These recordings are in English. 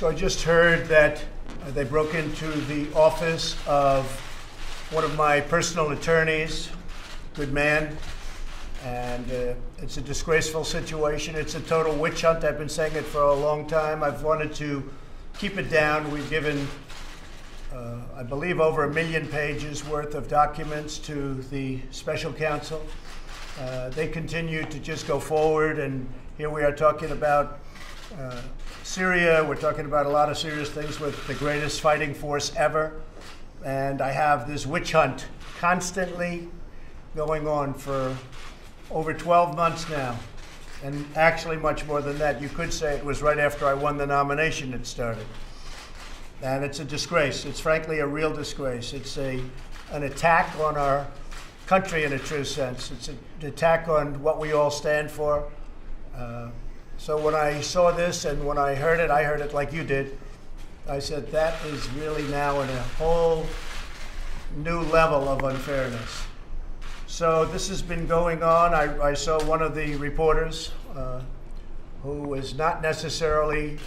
So I just heard that they broke into the office of one of my personal attorneys, good man, and it's a disgraceful situation. It's a total witch hunt. I've been saying it for a long time. I've wanted to keep it down. We've given, I believe, over 1 million pages worth of documents to the special counsel. They continue to just go forward, and here we are talking about Syria. We're talking about a lot of serious things with the greatest fighting force ever. And I have this witch hunt constantly going on for over 12 months now. And actually much more than that. You could say it was right after I won the nomination it started. And it's a disgrace. It's frankly a real disgrace. It's an attack on our country in a true sense. It's an attack on what we all stand for. So when I saw this and when I heard it like you did. I said, that is really now in a whole new level of unfairness. So this has been going on. I saw one of the reporters who was not necessarily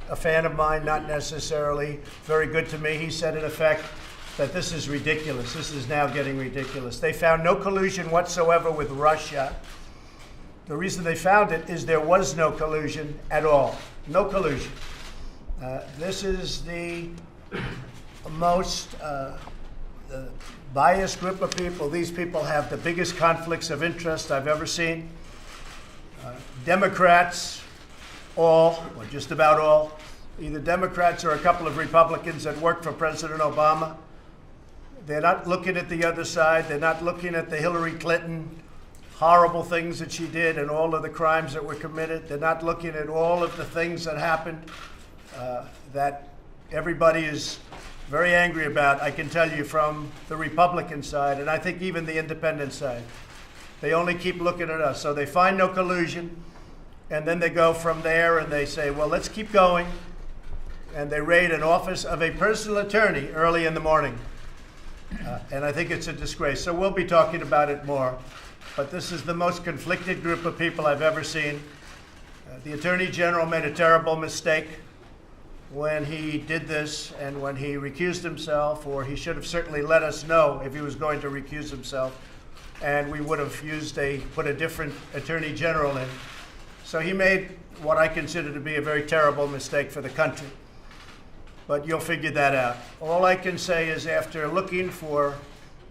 a fan of mine, not necessarily very good to me. He said, in effect, that this is ridiculous. This is now getting ridiculous. They found no collusion whatsoever with Russia. The reason they found it is there was no collusion at all. No collusion. This is the most biased group of people. These people have the biggest conflicts of interest I've ever seen. Democrats, all, or just about all, either Democrats or a couple of Republicans that worked for President Obama. They're not looking at the other side. They're not looking at the Hillary Clinton horrible things that she did and all of the crimes that were committed. They're not looking at all of the things that happened that everybody is very angry about, I can tell you, from the Republican side, and I think even the independent side. They only keep looking at us. So they find no collusion, and then they go from there and they say, well, let's keep going. And they raid an office of a personal attorney early in the morning. And I think it's a disgrace. So we'll be talking about it more. But this is the most conflicted group of people I've ever seen. The Attorney General made a terrible mistake when he did this and when he recused himself, or he should have certainly let us know if he was going to recuse himself, and we would have put a different Attorney General in. So he made what I consider to be a very terrible mistake for the country. But you'll figure that out. All I can say is, after looking for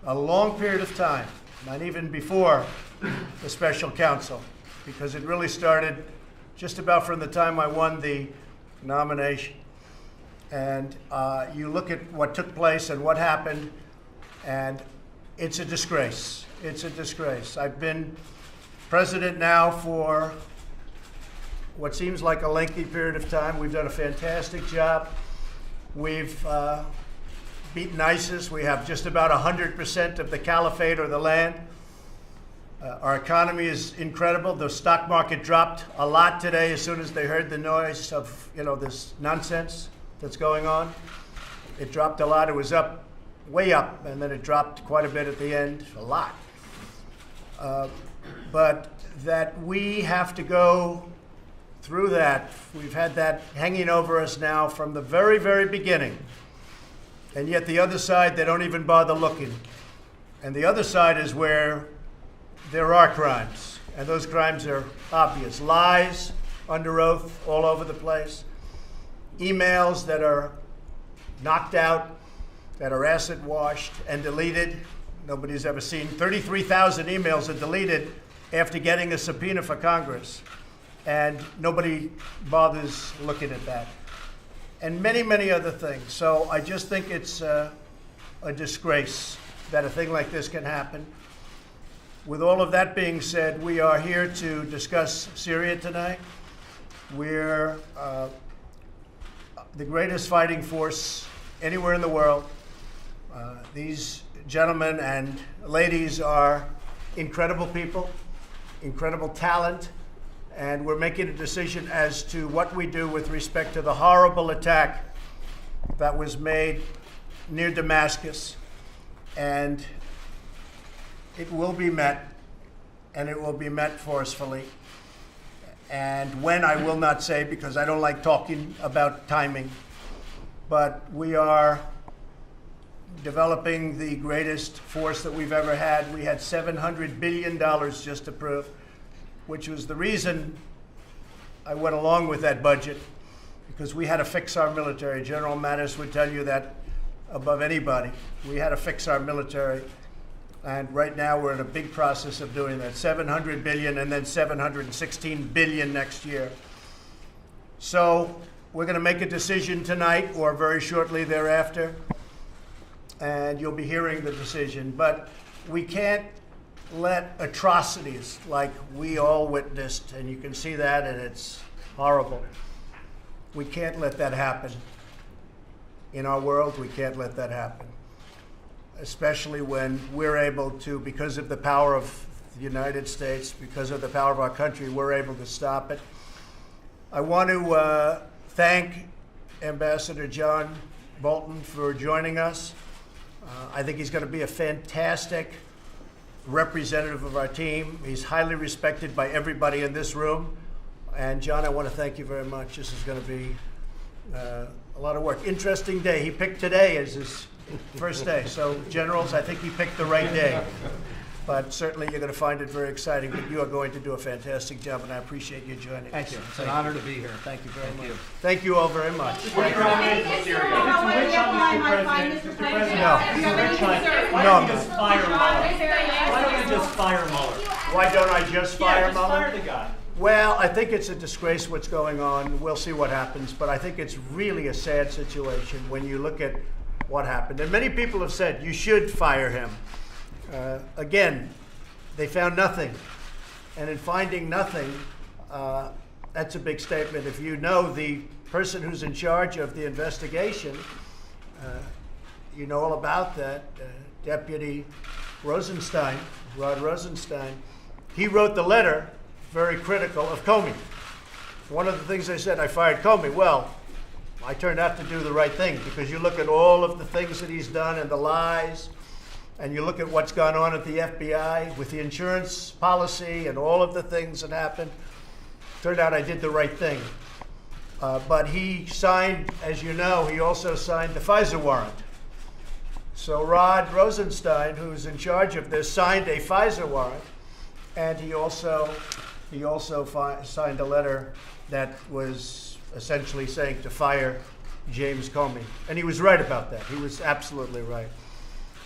a long period of time, not even before the special counsel, because it really started just about from the time I won the nomination. And you look at what took place and what happened, and it's a disgrace. It's a disgrace. I've been president now for what seems like a lengthy period of time. We've done a fantastic job. We've beaten ISIS. We have just about 100% of the caliphate or the land. Our economy is incredible. The stock market dropped a lot today as soon as they heard the noise of, this nonsense that's going on. It dropped a lot. It was up, way up, and then it dropped quite a bit at the end, a lot. But that we have to go through that. We've had that hanging over us now from the very, very beginning. And yet the other side, they don't even bother looking. And the other side is where there are crimes. And those crimes are obvious. Lies under oath all over the place. Emails that are knocked out, that are acid washed and deleted. Nobody's ever seen. 33,000 emails are deleted after getting a subpoena for Congress. And nobody bothers looking at that. And many, many other things. So I just think it's a disgrace that a thing like this can happen. With all of that being said, we are here to discuss Syria tonight. We're the greatest fighting force anywhere in the world. These gentlemen and ladies are incredible people, incredible talent. And we're making a decision as to what we do with respect to the horrible attack that was made near Damascus. And it will be met, and it will be met forcefully. And when, I will not say, because I don't like talking about timing. But we are developing the greatest force that we've ever had. We had $700 billion just approved, which was the reason I went along with that budget, because we had to fix our military. General Mattis would tell you that above anybody. We had to fix our military. And right now we're in a big process of doing that. $700 billion and then $716 billion next year. So we're going to make a decision tonight or very shortly thereafter, and you'll be hearing the decision. But we can't let atrocities like we all witnessed, and you can see that, and it's horrible. We can't let that happen. In our world, we can't let that happen. Especially when we're able to, because of the power of the United States, because of the power of our country, we're able to stop it. I want to thank Ambassador John Bolton for joining us. I think he's going to be a fantastic representative of our team. He's highly respected by everybody in this room. And John, I want to thank you very much. This is going to be a lot of work. Interesting day. He picked today as his first day. So, generals, I think he picked the right day. But certainly you're going to find it very exciting. But you are going to do a fantastic job, and I appreciate you joining us. Thank you. It's an honor to be here. Thank you very much. Thank you all very much. Thank you. Mr. President, No. why don't you just fire Mueller? Why don't you just fire Mueller? Why don't I just fire just Mueller? fire the guy. Well, I think it's a disgrace what's going on. We'll see what happens. But I think it's really a sad situation when you look at what happened. And many people have said you should fire him. Again, they found nothing. And in finding nothing, that's a big statement. If you know the person who's in charge of the investigation, you know all about that, Deputy Rosenstein, Rod Rosenstein. He wrote the letter very critical of Comey. One of the things they said, I fired Comey. Well, I turned out to do the right thing, because you look at all of the things that he's done and the lies, and you look at what's gone on at the FBI with the insurance policy and all of the things that happened. Turned out I did the right thing. But he signed, as you know, he also signed the FISA warrant. So Rod Rosenstein, who's in charge of this, signed a FISA warrant, and he also signed a letter that was essentially saying to fire James Comey. And he was right about that. He was absolutely right.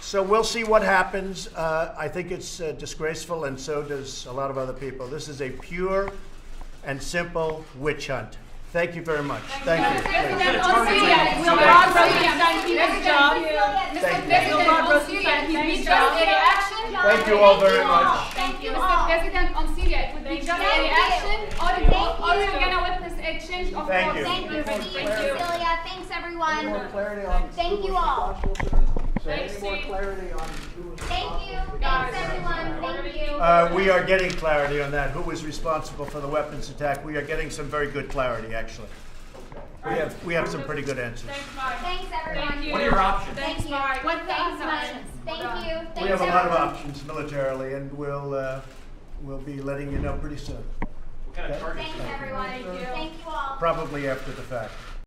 So we'll see what happens. I think it's disgraceful, and so does a lot of other people. This is a pure and simple witch hunt. Thank you very much. Thank you. President on Syria, will Rod Rosenstein keep his job? Will Rod Rosenstein keep his job? Thank you all very much. Thank you. Mr. President on Syria, it would be just a reaction, or we're going to witness exchange of Thank you. Thank you, Steve, Cecilia. Thanks, everyone. Any more clarity on Thank who you was all. responsible, sir? Thanks, Any more Steve. clarity on who was Thank you. responsible? Thanks, everyone. Thank you. We are getting clarity on that. Who was responsible for the weapons attack? We are getting some very good clarity, actually. We have some pretty good answers. Thanks, Mike. Thanks, everyone. Thank you. What are your options? Thanks, Thank you. Mike. What Thanks, the Mike. Thank you. Thanks, We have a lot of everyone. options militarily, and we'll be letting you know pretty soon. What kind of targets? Thanks, everyone. Thank you all. Probably after the fact.